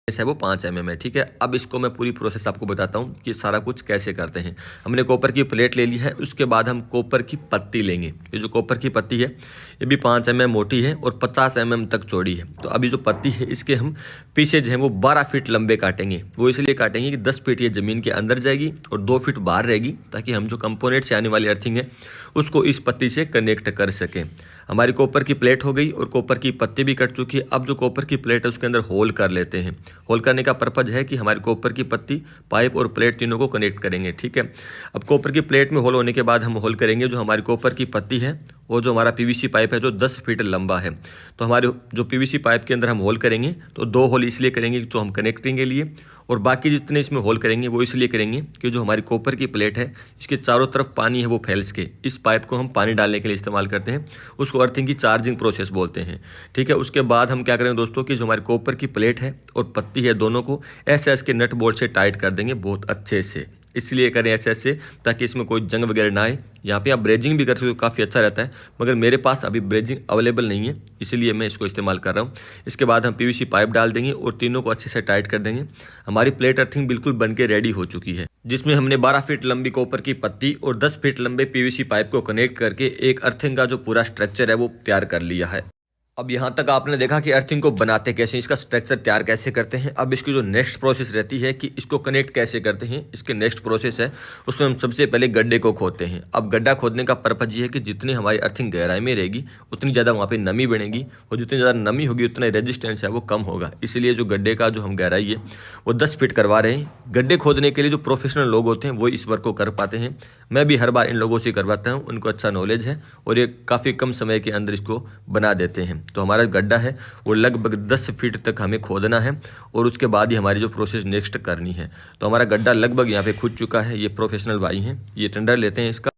है वो 5 mm है। ठीक है, अब इसको मैं पूरी प्रोसेस आपको बताता हूँ कि सारा कुछ कैसे करते हैं। हमने कॉपर की प्लेट ले ली है, उसके बाद हम कॉपर की पत्ती लेंगे। ये जो कॉपर की पत्ती है ये भी 5 mm मोटी है और 50 mm तक चौड़ी है। तो अभी जो पत्ती है इसके हम पीसेज हैं वो 12 फीट लंबे काटेंगे। वो इसलिए काटेंगे कि 10 फीट ये ज़मीन के अंदर जाएगी और 2 फीट बाहर रहेगी, ताकि हम जो कंपोनेंट से आने वाली अर्थिंग है उसको इस पत्ती से कनेक्ट कर सकें। हमारी कॉपर की प्लेट हो गई और कॉपर की पत्ती भी कट चुकी है। अब जो कॉपर की प्लेट है उसके अंदर होल कर लेते हैं। होल करने का पर्पज है कि हमारी कॉपर की पत्ती, पाइप और प्लेट तीनों को कनेक्ट करेंगे। ठीक है, अब कॉपर की प्लेट में होल होने के बाद हम होल करेंगे जो हमारी कॉपर की पत्ती है और जो हमारा पीवीसी पाइप है जो 10 फीट लंबा है। तो हमारे जो पीवीसी पाइप के अंदर हम होल करेंगे तो 2 होल इसलिए करेंगे जो हम कनेक्टिंग के लिए, और बाकी जितने इसमें होल करेंगे वो इसलिए करेंगे कि जो हमारी कॉपर की प्लेट है इसके चारों तरफ पानी है वो फैल सके। इस पाइप को हम पानी डालने के लिए इस्तेमाल करते हैं, उसको अर्थिंग की चार्जिंग प्रोसेस बोलते हैं। ठीक है, उसके बाद हम क्या करेंगे दोस्तों कि जो हमारी कॉपर की प्लेट है और पत्ती है दोनों को ऐसे के नट बोल्ट से टाइट कर देंगे बहुत अच्छे से। इसलिए करें ऐसे ताकि इसमें कोई जंग वगैरह ना आए। यहाँ पे आप ब्रेजिंग भी कर सकते हो, काफ़ी अच्छा रहता है, मगर मेरे पास अभी ब्रेजिंग अवेलेबल नहीं है इसीलिए मैं इसको इस्तेमाल कर रहा हूँ। इसके बाद हम पीवीसी पाइप डाल देंगे और तीनों को अच्छे से टाइट कर देंगे। हमारी प्लेट अर्थिंग बिल्कुल बन के रेडी हो चुकी है, जिसमें हमने 12 फीट लंबी कॉपर की पत्ती और 10 फीट लंबे पीवीसी पाइप को कनेक्ट करके एक अर्थिंग का जो पूरा स्ट्रक्चर है वो तैयार कर लिया है। अब यहाँ तक आपने देखा कि अर्थिंग को बनाते कैसे, इसका स्ट्रक्चर तैयार कैसे करते हैं। अब इसकी जो नेक्स्ट प्रोसेस रहती है कि इसको कनेक्ट कैसे करते हैं, इसके नेक्स्ट प्रोसेस है उसमें हम सबसे पहले गड्ढे को खोदते हैं। अब गड्ढा खोदने का पर्पज ये है कि जितनी हमारी अर्थिंग गहराई में रहेगी उतनी ज़्यादा वहाँ पे नमी बनेगी और जितनी ज़्यादा नमी होगी उतना रेजिस्टेंस है वो कम होगा। इसलिए जो गड्ढे का जो हम गहराई है वो 10 फीट करवा रहे हैं। गड्ढे खोदने के लिए जो प्रोफेशनल लोग होते हैं वो इस वर्क को कर पाते हैं। मैं भी हर बार इन लोगों से करवाता हूँ, उनको अच्छा नॉलेज है और ये काफ़ी कम समय के अंदर इसको बना देते हैं। तो हमारा गड्ढा है वो लगभग 10 फीट तक हमें खोदना है और उसके बाद ही हमारी जो प्रोसेस नेक्स्ट करनी है। तो हमारा गड्ढा लगभग यहाँ पे खुद चुका है। ये प्रोफेशनल भाई हैं, ये टेंडर लेते हैं इसका।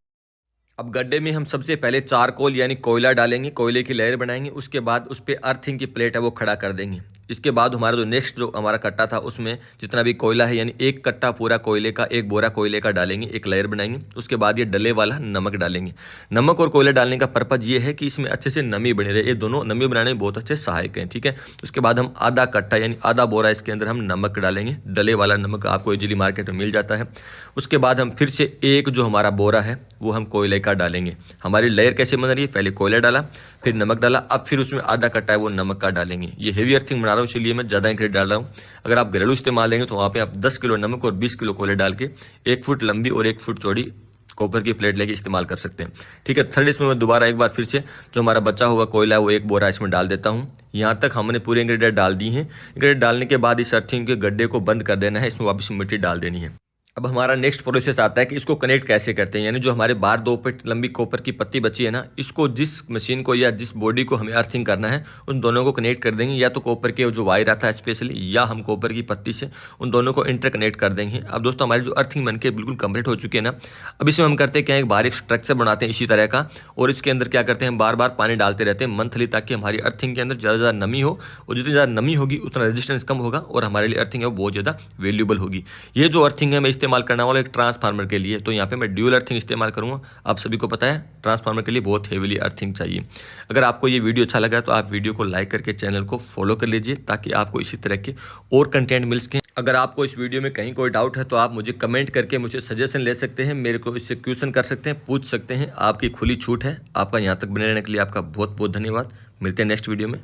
अब गड्ढे में हम सबसे पहले चारकोल यानी कोयला डालेंगे, कोयले की लेयर बनाएंगे। उसके बाद उस पर अर्थिंग की प्लेट है वो खड़ा कर देंगे। इसके बाद हमारा जो नेक्स्ट जो हमारा कट्टा था उसमें जितना भी कोयला है यानी एक कट्टा पूरा कोयले का, एक बोरा कोयले का डालेंगे, एक लेयर बनाएंगे। उसके बाद ये डले वाला नमक डालेंगे। नमक और कोयला डालने का पर्पज ये है कि इसमें अच्छे से नमी बनी रहे, ये दोनों नमी बनाने में बहुत अच्छे सहायक हैं। ठीक है, उसके बाद हम आधा कट्टा यानी आधा बोरा इसके अंदर हम नमक डालेंगे। डले वाला नमक आपको इजीली मार्केट में मिल जाता है। उसके बाद हम फिर से एक जो हमारा बोरा है वो हम कोयले का डालेंगे। हमारी लेयर कैसे बन रही है, पहले कोयला डाला फिर नमक डाला, अब फिर उसमें आधा कट्टा है वो नमक का डालेंगे। ये हेवी अर्थिंग बना रहा हूँ इसलिए मैं ज़्यादा इंग्रेडिएंट डाल रहा हूँ। अगर आप घरेलू इस्तेमाल देंगे तो वहाँ पे आप 10 किलो नमक और 20 किलो कोयले डाल के 1 फुट लंबी और 1 फुट चौड़ी कॉपर की प्लेट लेके इस्तेमाल कर सकते हैं। ठीक है, थर्ड इसमें मैं दोबारा एक बार फिर से जो हमारा बचा हुआ कोयला है वो एक बोरा इसमें डाल देता हूँ। यहाँ तक हमने पूरे इंग्रेडिएंट डाल दी हैं। इंग्रेडिएंट डालने के बाद इस अर्थिंग के गड्ढे को बंद कर देना है, इसमें वापस मिट्टी डाल देनी है। अब हमारा नेक्स्ट प्रोसेस आता है कि इसको कनेक्ट कैसे करते हैं। यानी जो हमारे बाहर 2 फीट लंबी कॉपर की पत्ती बची है ना, इसको जिस मशीन को या जिस बॉडी को हमें अर्थिंग करना है उन दोनों को कनेक्ट कर देंगे। या तो कॉपर के जो वायर आता है स्पेशली, या हम कॉपर की पत्ती से उन दोनों को इंटरकनेक्ट कर देंगे। अब दोस्तों हमारी जो अर्थिंग बन के बिल्कुल कंप्लीट हो चुकी है ना, अब इसमें हम करते हैं क्या, एक बाहर एक स्ट्रक्चर बनाते हैं इसी तरह का, और इसके अंदर क्या करते हैं बार बार पानी डालते रहते हैं मंथली, ताकि हमारी अर्थिंग के अंदर ज़्यादा नमी हो, और जितनी ज़्यादा नमी होगी उतना रेजिस्टेंस कम होगा और हमारे लिए अर्थिंग है वो बहुत ज़्यादा वैल्यूबल होगी। ये जो अर्थिंग है मैं इस्तेमाल करने वाला एक ट्रांसफार्मर के लिए, तो यहाँ पे मैं ड्यूल अर्थिंग इस्तेमाल करूँगा। आप सभी को पता है ट्रांसफार्मर के लिए बहुत हेवीली अर्थिंग चाहिए। अगर आपको ये वीडियो अच्छा लगा तो आप वीडियो को लाइक करके चैनल को फॉलो कर लीजिए, ताकि आपको इसी तरह के और कंटेंट मिल सकें। अगर आपको इस वीडियो में कहीं कोई डाउट है तो आप मुझे कमेंट करके मुझे सजेशन ले सकते हैं, मेरे को इससे क्वेश्चन कर सकते हैं, पूछ सकते हैं। आपकी खुली छूट है। आपका यहाँ तक बने रहने के लिए आपका बहुत बहुत धन्यवाद। मिलते हैं नेक्स्ट वीडियो में।